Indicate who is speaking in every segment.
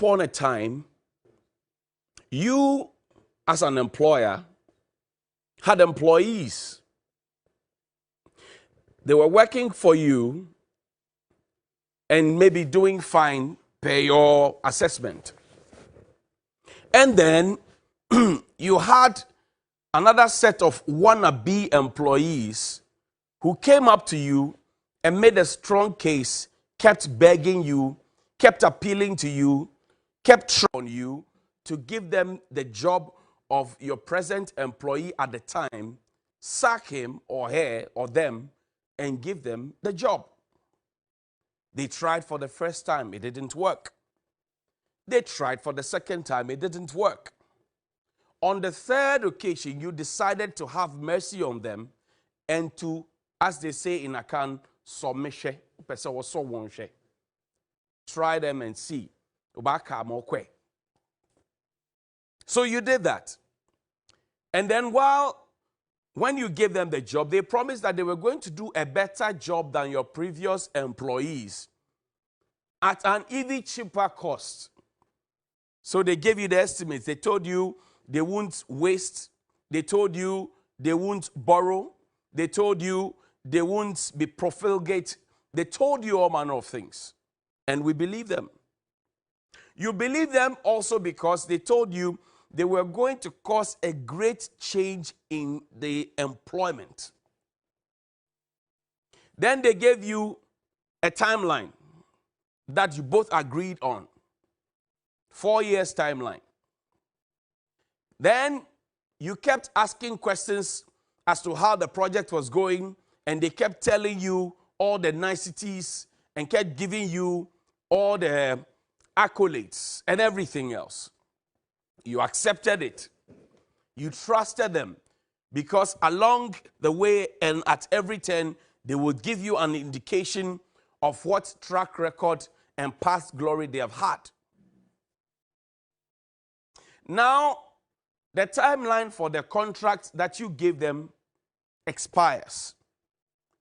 Speaker 1: upon a time, you as an employer had employees. They were working for you and maybe doing fine per your assessment. And then you had another set of wannabe employees who came up to you and made a strong case, kept begging you, kept appealing to you, kept trying on you to give them the job of your present employee at the time, sack him or her or them, and give them the job. They tried for the first time, it didn't work. They tried for the second time, it didn't work. On the third occasion, you decided to have mercy on them and to, as they say in Akan, submission. Try them and see. So you did that. And then when you gave them the job, they promised that they were going to do a better job than your previous employees at an even cheaper cost. So they gave you the estimates. They told you they won't waste. They told you they won't borrow. They told you they won't be profligate. They told you all manner of things. And we believe them. You believe them also because they told you they were going to cause a great change in the employment. Then they gave you a timeline that you both agreed on. 4 years timeline. Then you kept asking questions as to how the project was going, and they kept telling you all the niceties and kept giving you all the accolades and everything else. You accepted it. You trusted them because along the way and at every turn, they would give you an indication of what track record and past glory they have had. Now, the timeline for the contract that you gave them expires.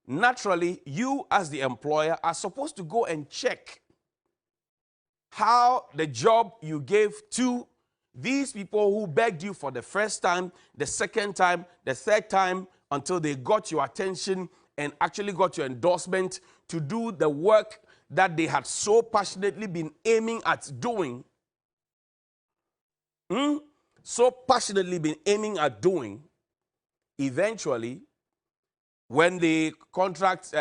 Speaker 1: Naturally, you as the employer are supposed to go and check how the job you gave to these people who begged you for the first time, the second time, the third time, until they got your attention and actually got your endorsement to do the work that they had so passionately been aiming at doing. So passionately been aiming at doing. Eventually, when the contract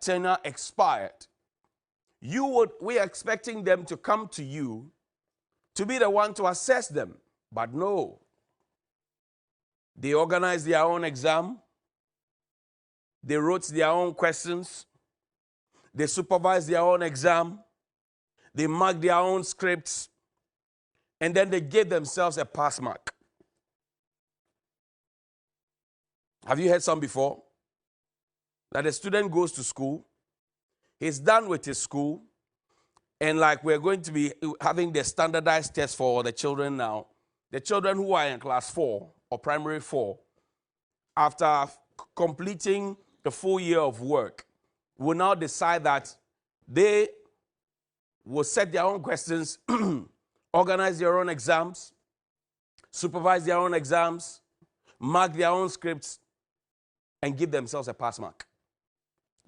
Speaker 1: tenure expired, we are expecting them to come to you to be the one to assess them. But no. They organized their own exam. They wrote their own questions. They supervised their own exam. They marked their own scripts. And then they gave themselves a pass mark. Have you heard some before? That a student goes to school, he's done with his school, and like we're going to be having the standardized test for the children now. The children who are in class 4 or primary 4, after completing the full year of work, will now decide that they will set their own questions, organize their own exams, supervise their own exams, mark their own scripts, and give themselves a pass mark.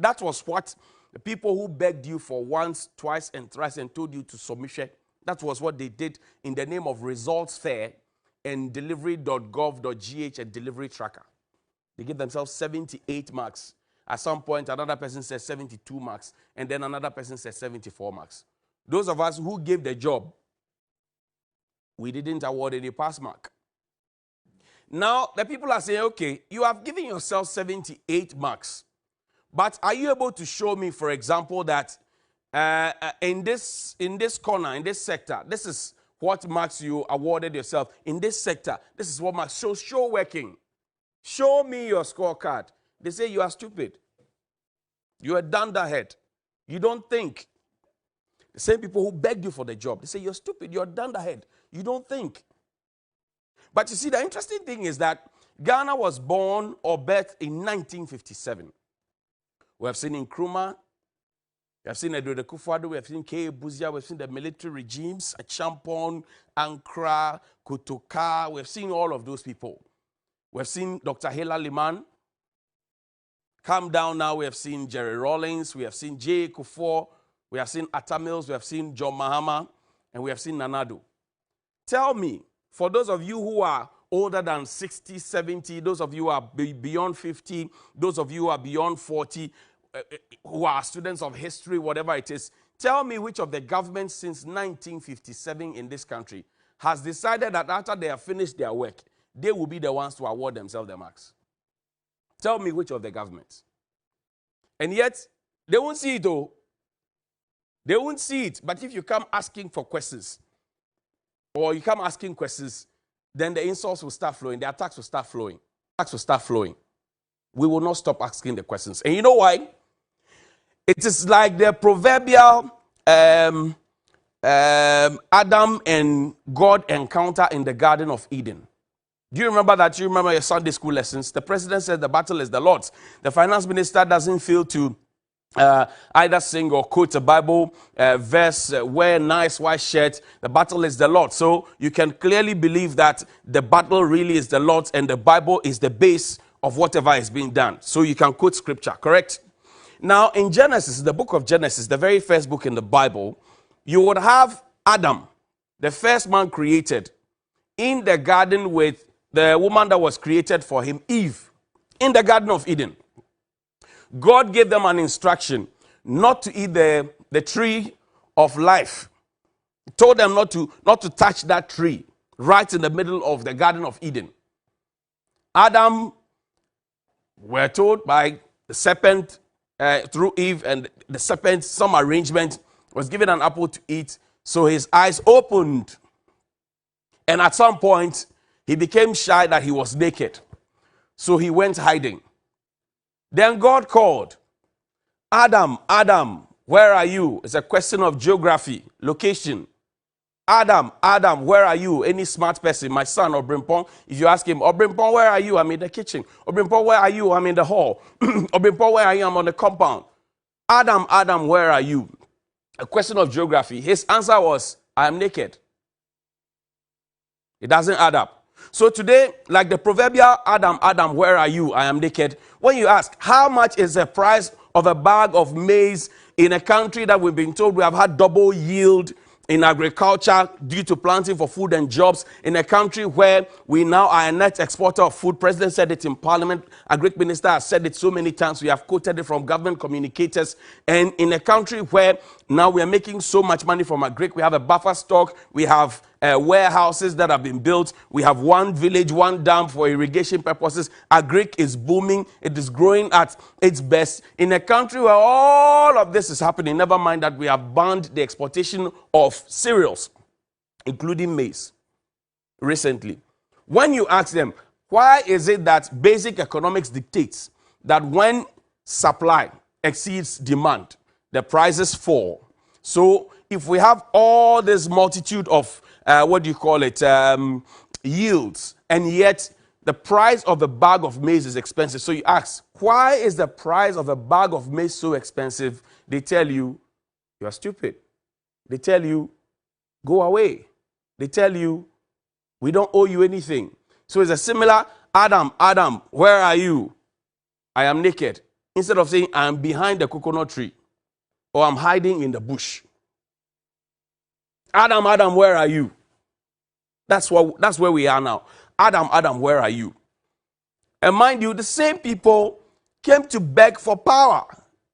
Speaker 1: That was what the people who begged you for once, twice, and thrice and told you to submission, that was what they did in the name of results fair and delivery.gov.gh and delivery tracker. They give themselves 78 marks. At some point, another person says 72 marks, and then another person says 74 marks. Those of us who gave the job, we didn't award any pass mark. Now, the people are saying, okay, you have given yourself 78 marks, but are you able to show me, for example, that in this corner, in this sector, this is what marks you awarded yourself. In this sector, this is what marks. So show working. Show me your scorecard. They say you are stupid. You are dunderhead. You don't think. The same people who begged you for the job, they say you're stupid, you're dunderhead. You don't think. But you see, the interesting thing is that Ghana was born or birthed in 1957. We have seen Nkrumah, We have seen Edward Akufo-Addo, we have seen K. Buzia, we have seen the military regimes, Champon, Ankara, Kotoka. We have seen all of those people. We have seen Dr. Hela Liman. Calm down now. We have seen Jerry Rawlings. We have seen J. Kufuor. We have seen Atta Mills. We have seen John Mahama. And we have seen Nanado. Tell me, for those of you who are older than 60, 70, those of you who are beyond 50, those of you who are beyond 40, who are students of history, whatever it is, tell me which of the governments since 1957 in this country has decided that after they have finished their work, they will be the ones to award themselves the marks. Tell me which of the governments. And yet, they won't see it though. They won't see it. But if you come asking for questions, or you come asking questions, then the insults will start flowing, the attacks will start flowing. Attacks will start flowing. We will not stop asking the questions. And you know why? It is like the proverbial Adam and God encounter in the Garden of Eden. Do you remember that? You remember your Sunday school lessons? The president said the battle is the Lord's. The finance minister doesn't feel to either sing or quote a Bible verse, wear a nice white shirt. The battle is the Lord. So you can clearly believe that the battle really is the Lord's and the Bible is the base of whatever is being done. So you can quote scripture, correct? Now in Genesis, the book of Genesis, the very first book in the Bible, you would have Adam, the first man created, in the garden with the woman that was created for him, Eve, in the Garden of Eden. God gave them an instruction not to eat the tree of life. He told them not to touch that tree right in the middle of the Garden of Eden. Adam, we're told by the serpent through Eve, and the serpent, some arrangement, was given an apple to eat, so his eyes opened. And at some point, he became shy that he was naked. So he went hiding. Then God called, Adam, Adam, where are you? It's a question of geography, location. Adam, Adam, where are you? Any smart person, my son, Obrimpong, if you ask him, Obrimpong, where are you? I'm in the kitchen. Obrimpong, where are you? I'm in the hall. Obrimpong, where are you? I'm on the compound. Adam, Adam, where are you? A question of geography. His answer was, I am naked. It doesn't add up. So today, like the proverbial Adam, Adam, where are you? I am naked. When you ask, how much is the price of a bag of maize in a country that we've been told we have had double yield in agriculture due to planting for food and jobs, in a country where we now are a net exporter of food? President said it in Parliament. Agric Minister has said it so many times. We have quoted it from government communicators. And in a country where now we are making so much money from agric, we have a buffer stock, we have warehouses that have been built, we have one village, one dam for irrigation purposes. Agric is booming, it is growing at its best. In a country where all of this is happening, never mind that we have banned the exportation of cereals, including maize, recently. When you ask them, why is it that basic economics dictates that when supply exceeds demand, the prices fall? So if we have all this multitude of yields, and yet the price of a bag of maize is expensive. So you ask, why is the price of a bag of maize so expensive? They tell you, you are stupid. They tell you, go away. They tell you, we don't owe you anything. So it's a similar, Adam, Adam, where are you? I am naked. Instead of saying, I am behind the coconut tree, or I'm hiding in the bush. Adam, Adam, where are you? That's where we are now. Adam, Adam, where are you? And mind you, the same people came to beg for power.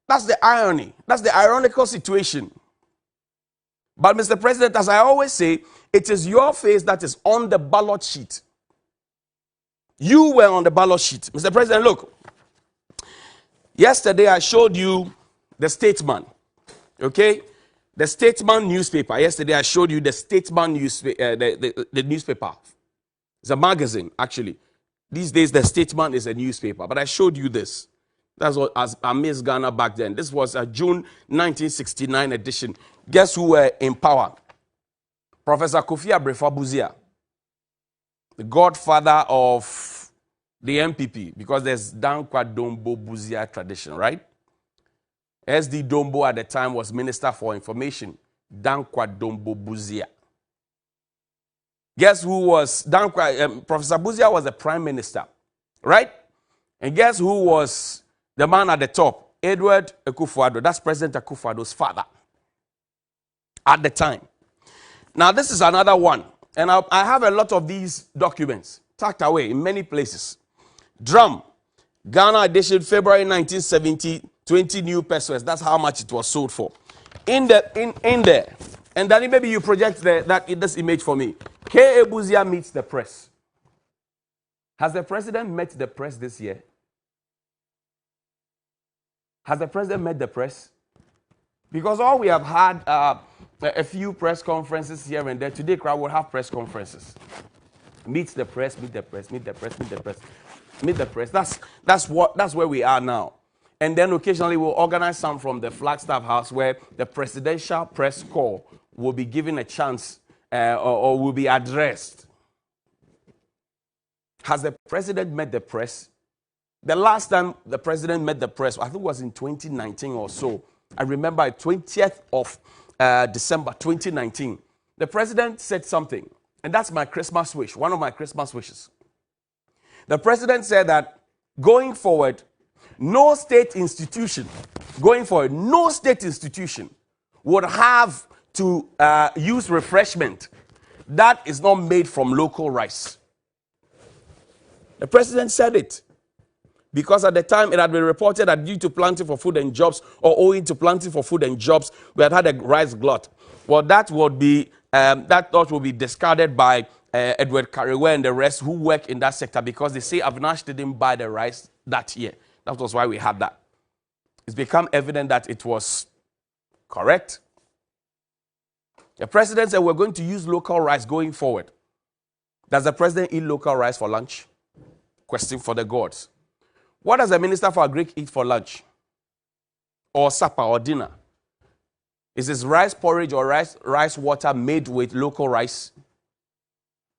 Speaker 1: That's the irony. That's the ironical situation. But Mr. President, as I always say, it is your face that is on the ballot sheet. You were on the ballot sheet. Mr. President, look. Yesterday I showed you the Statesman. Okay? The Statesman newspaper. Yesterday I showed you the Statesman newspaper, the newspaper. It's a magazine, actually. These days the Statesman is a newspaper. But I showed you this. That's what as Miss Ghana back then. This was a June 1969 edition. Guess who were in power? Professor Kofi Abrefa-Buzia, the godfather of the MPP, because there's Dankwa Dombo Buzia tradition, right? SD Dombo at the time was Minister for Information. Dankwa Dombo Buzia. Guess who was Dankwa? Professor Buzia was the Prime Minister, right? And guess who was the man at the top? Edward Akufo-Addo. That's President Akufo-Addo's father at the time. Now, this is another one. And I have a lot of these documents tucked away in many places. Drum, Ghana edition, February 1970, 20 new pesos. That's how much it was sold for. In there. And then maybe you project this image for me. K. Ebuzia meets the press. Has the president met the press this year? Has the president met the press? Because all we have had a few press conferences here and there. Today, crowd will have press conferences. Meet the press, meet the press, meet the press, meet the press, meet the press. That's where we are now. And then occasionally we'll organize some from the Flagstaff House where the presidential press corps will be given a chance or will be addressed. Has the president met the press? The last time the president met the press, I think it was in 2019 or so. I remember 20th of December 2019. The president said something, and that's my Christmas wish, one of my Christmas wishes. The president said that going forward, no state institution would have to use refreshment that is not made from local rice. The president said it. Because at the time it had been reported that due to planting for food and jobs, or owing to planting for food and jobs, we had a rice glut. Well, that thought will be discarded by Edward Kariwe and the rest who work in that sector, because they say Avinash didn't buy the rice that year. That was why we had that. It's become evident that it was correct. The president said we're going to use local rice going forward. Does the president eat local rice for lunch? Question for the gods. What does the Minister for Agric eat for lunch? Or supper or dinner? Is this rice porridge or rice water made with local rice?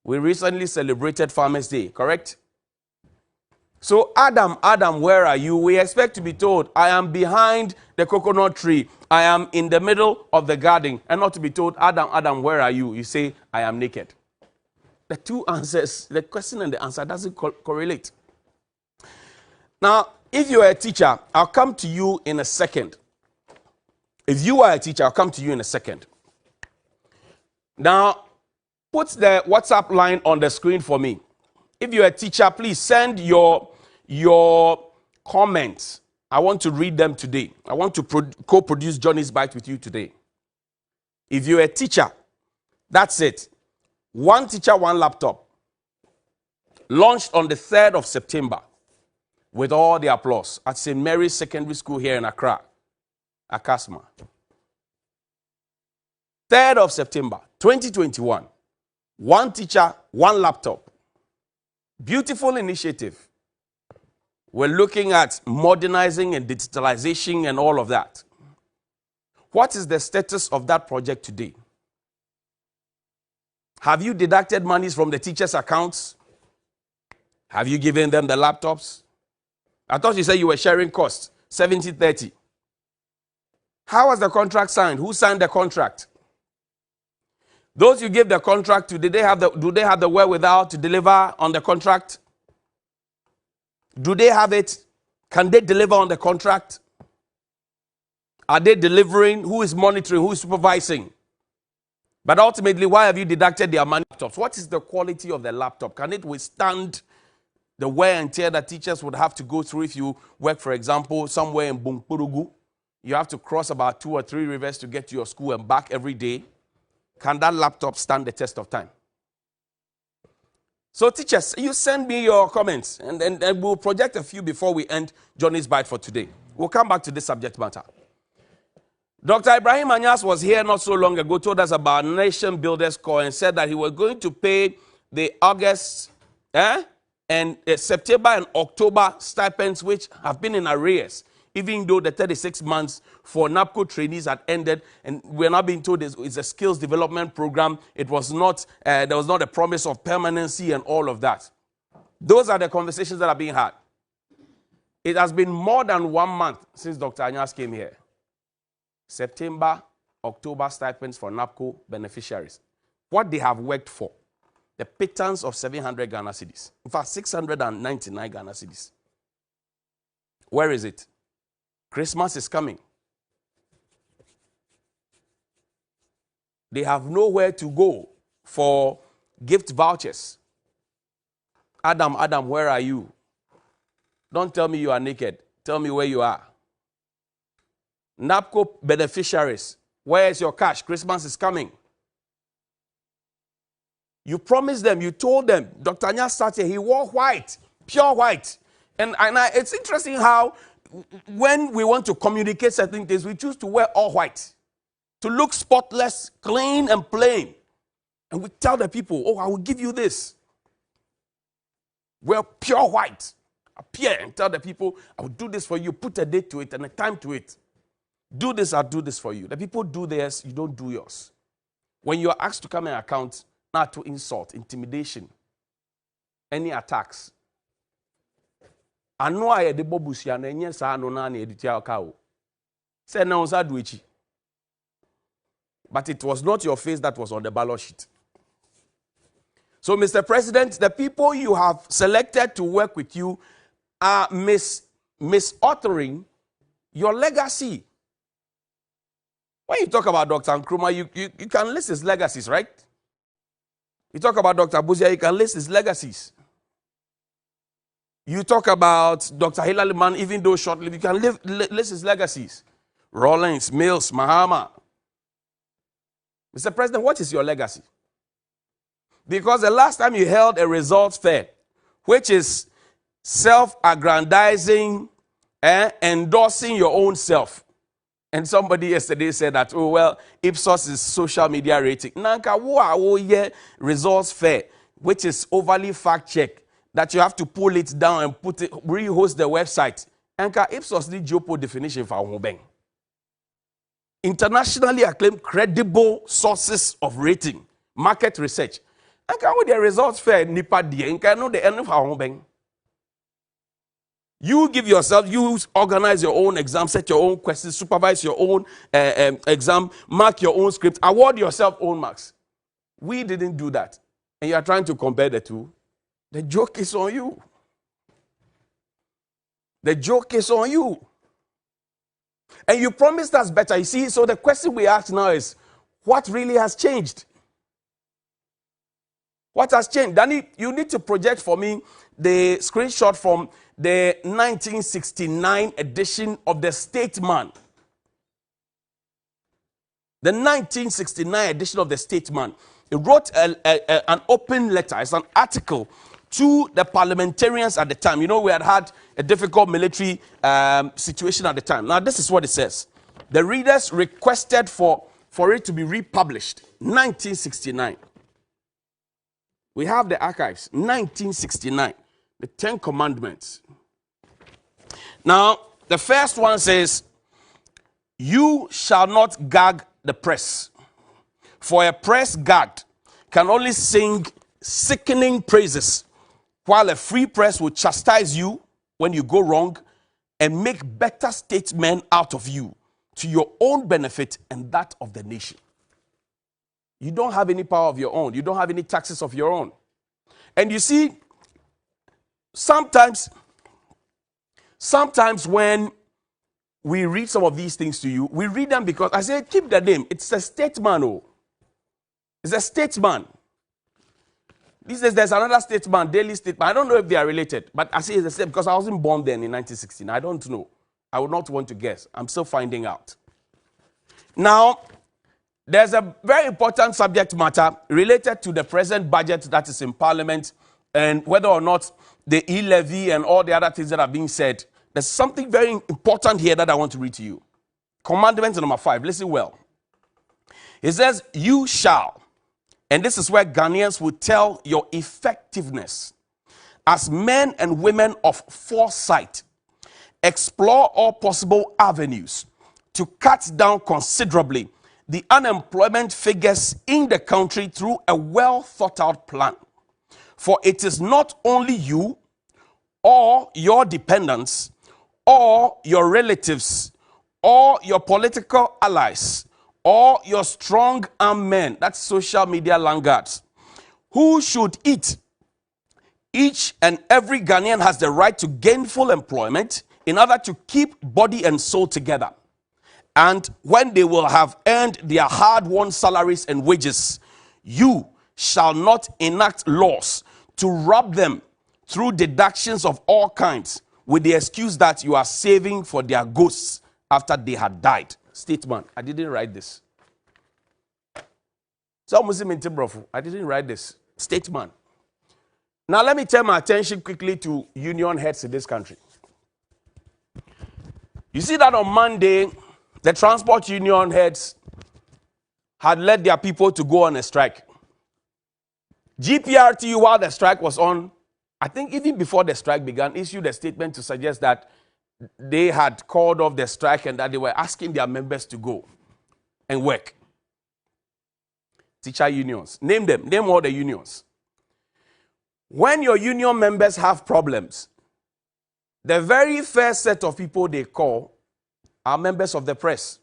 Speaker 1: We recently celebrated Farmers' Day, correct? So Adam, where are you? We expect to be told, I am behind the coconut tree. I am in the middle of the garden. And not to be told, Adam, where are you? You say, I am naked. The two answers, the question and the answer doesn't correlate. Now, if you are a teacher, I'll come to you in a second. If you are a teacher, I'll come to you in a second. Now, put the WhatsApp line on the screen for me. If you're a teacher, please send your comments. I want to read them today. I want to co-produce Johnny's Bite with you today. If you're a teacher, that's it. One teacher, one laptop. Launched on the 3rd of September. With all the applause at St. Mary's Secondary School here in Accra, Akasma. 3rd of September, 2021. One teacher, one laptop. Beautiful initiative. We're looking at modernizing and digitalization and all of that. What is the status of that project today? Have you deducted monies from the teachers' accounts? Have you given them the laptops? I thought you said you were sharing costs, 70-30. How was the contract signed? Who signed the contract? Those you gave the contract to, do they have the wherewithal to deliver on the contract? Do they have it? Can they deliver on the contract? Are they delivering? Who is monitoring? Who is supervising? But ultimately, why have you deducted their money? What is the quality of the laptop? Can it withstand the wear and tear that teachers would have to go through if you work, for example, somewhere in Bumpurugu? You have to cross about 2 or 3 rivers to get to your school and back every day. Can that laptop stand the test of time? So teachers, you send me your comments and we'll project a few before we end Johnny's Bite for today. We'll come back to this subject matter. Dr. Ibrahim Anyas was here not so long ago, told us about Nation Builders Corps and said that he was going to pay the August and September and October stipends, which have been in arrears, even though the 36 months for NAPCO trainees had ended, and we're now being told it's a skills development program. It was not, there was not a promise of permanency and all of that. Those are the conversations that are being had. It has been more than 1 month since Dr. Anyas came here. September, October stipends for NAPCO beneficiaries. What they have worked for. The pittance of 700 Ghana cedis. In fact, 699 Ghana cedis. Where is it? Christmas is coming. They have nowhere to go for gift vouchers. Adam, where are you? Don't tell me you are naked. Tell me where you are. NAPCO beneficiaries, where is your cash? Christmas is coming. You promised them, you told them. Dr. Anya started, he wore white, pure white. And it's interesting how when we want to communicate certain things, we choose to wear all white. To look spotless, clean, and plain. And we tell the people, oh, I will give you this. Wear pure white. Appear and tell the people, I will do this for you. Put a date to it and a time to it. Do this, I'll do this for you. The people do theirs, you don't do yours. When you are asked to come and account, not to insult, intimidation, any attacks. I know I had the bobusia and yes, I know none editor cow. Say no, Zadwichi. But it was not your face that was on the ballot sheet. So, Mr. President, the people you have selected to work with you are misauthoring your legacy. When you talk about Dr. Nkrumah, you can list his legacies, right? You talk about Dr. Buzia, you can list his legacies. You talk about Dr. Hilary Man, even though short-lived, you can list his legacies. Rawlings, Mills, Mahama. Mr. President, what is your legacy? Because the last time you held a results fair, which is self-aggrandizing and endorsing your own self. And somebody yesterday said that, oh, well, Ipsos is social media rating. Nanka, results fair, which is overly fact-checked, that you have to pull it down and rehost the website. Nanka, Ipsos the Jopo definition for Hobeng. Internationally acclaimed credible sources of rating, market research. Nanka, with the results fair, nipa die, nanka know the end of Hobeng. You give yourself, you organize your own exam, set your own questions, supervise your own exam, mark your own script, award yourself own marks. We didn't do that. And you are trying to compare the two. The joke is on you. The joke is on you. And you promised us better. You see, so the question we ask now is, what really has changed? What has changed? Danny, you need to project for me the screenshot from the 1969 edition of the Statesman. The 1969 edition of the Statesman. It wrote an open letter. It's an article to the parliamentarians at the time. You know, we had a difficult military situation at the time. Now, this is what it says. The readers requested for it to be republished. 1969. We have the archives. 1969. The 10 Commandments. Now, the first one says, you shall not gag the press. For a press gagged can only sing sickening praises, while a free press will chastise you when you go wrong and make better statesmen out of you to your own benefit and that of the nation. You don't have any power of your own. You don't have any taxes of your own. And you see, sometimes when we read some of these things to you, we read them because I say, keep the name. It's a statesman. Oh. It's a statesman. These days, there's another statesman, Daily Statesman. I don't know if they are related, but I say it's the same because I wasn't born then in 1916. I don't know. I would not want to guess. I'm still finding out. Now, there's a very important subject matter related to the present budget that is in Parliament and whether or not the e-levy and all the other things that are being said. There's something very important here that I want to read to you. Commandment number 5. Listen well. It says, you shall. And this is where Ghanaians will tell your effectiveness as men and women of foresight. Explore all possible avenues to cut down considerably the unemployment figures in the country through a well thought out plan. For it is not only you or your dependents or your relatives or your political allies, or your strong arm men, that's social media laggards, who should eat. Each and every Ghanaian has the right to gainful employment in order to keep body and soul together. And when they will have earned their hard-won salaries and wages, you shall not enact laws to rob them through deductions of all kinds with the excuse that you are saving for their ghosts after they had died. Statement. I didn't write this. So I didn't write this. Statement. Now let me turn my attention quickly to union heads in this country. You see that on Monday, the transport union heads had led their people to go on a strike. GPRT, while the strike was on, I think even before the strike began, issued a statement to suggest that they had called off the strike and that they were asking their members to go and work. Teacher unions. Name them. Name all the unions. When your union members have problems, the very first set of people they call are members of the press.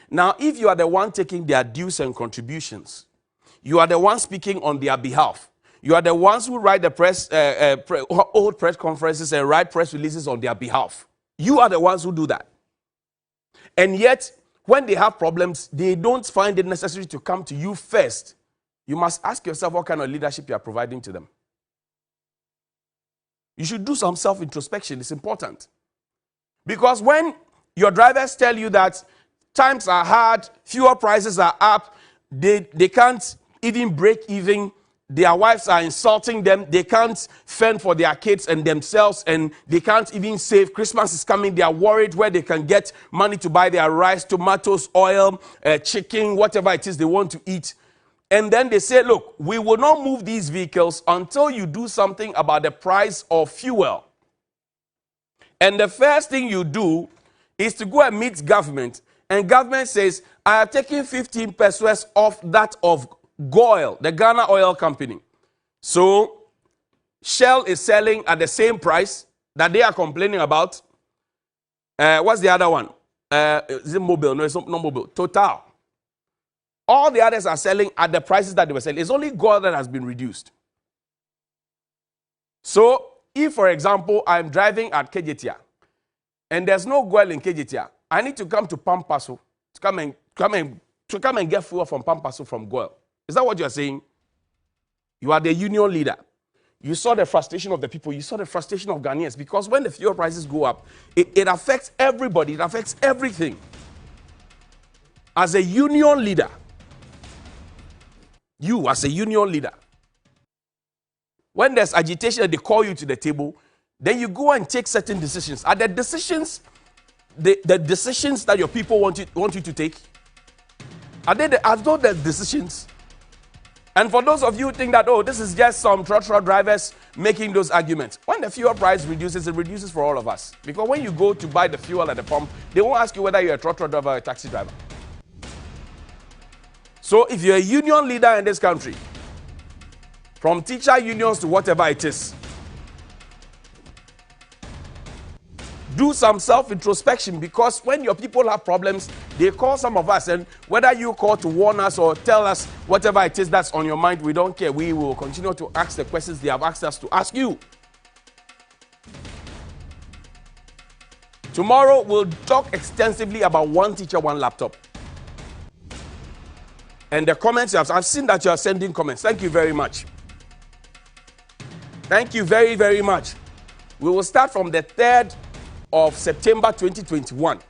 Speaker 1: Now, if you are the one taking their dues and contributions, you are the one speaking on their behalf. You are the ones who write the hold press conferences and write press releases on their behalf. You are the ones who do that. And yet, when they have problems, they don't find it necessary to come to you first. You must ask yourself what kind of leadership you are providing to them. You should do some self-introspection. It's important. Because when your drivers tell you that times are hard, fuel prices are up, they can't even break even, their wives are insulting them, they can't fend for their kids and themselves, and they can't even save. Christmas is coming, they are worried where they can get money to buy their rice, tomatoes, oil, chicken, whatever it is they want to eat. And then they say, look, we will not move these vehicles until you do something about the price of fuel. And the first thing you do is to go and meet government. And government says, I have taken 15 pesos off that of GOIL, the Ghana Oil Company. So Shell is selling at the same price that they are complaining about. What's the other one? Is it Mobile? No, it's not Mobile. Total. All the others are selling at the prices that they were selling. It's only GOIL that has been reduced. So, if, for example, I'm driving at Kejetia, and there's no GOIL in Kejetia, I need to come to Pampaso to come and get fuel from Pampaso from GOIL. Is that what you're saying? You are the union leader. You saw the frustration of the people. You saw the frustration of Ghanaians, because when the fuel prices go up, it affects everybody. It affects everything. As a union leader, you as a union leader, when there's agitation, they call you to the table, then you go and take certain decisions. Are the decisions the decisions that your people want you to take? Are those the decisions? And for those of you who think that, oh, this is just some trotro drivers making those arguments, when the fuel price reduces, it reduces for all of us. Because when you go to buy the fuel at the pump, they won't ask you whether you're a trotro driver or a taxi driver. So if you're a union leader in this country, from teacher unions to whatever it is, do some self-introspection, because when your people have problems, they call some of us, and whether you call to warn us or tell us whatever it is that's on your mind, we don't care. We will continue to ask the questions they have asked us to ask you. Tomorrow, we'll talk extensively about one teacher, one laptop. And the comments, I've seen that you are sending comments. Thank you very much. Thank you very, very much. We will start from the 3rd of September 2021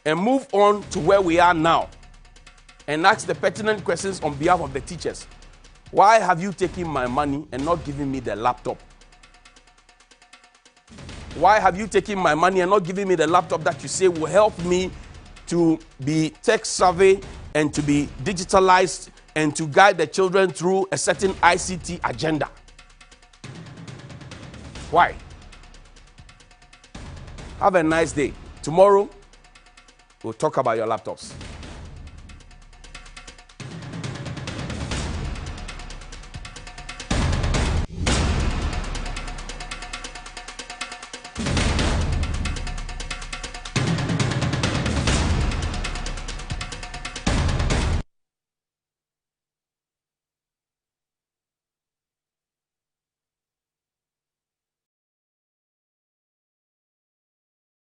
Speaker 1: and move on to where we are now and ask the pertinent questions on behalf of the teachers. Why have you taken my money and not given me the laptop? Why have you taken my money and not given me the laptop that you say will help me to be tech savvy and to be digitalized and to guide the children through a certain ICT agenda? Why? Have a nice day. Tomorrow, we'll talk about your laptops.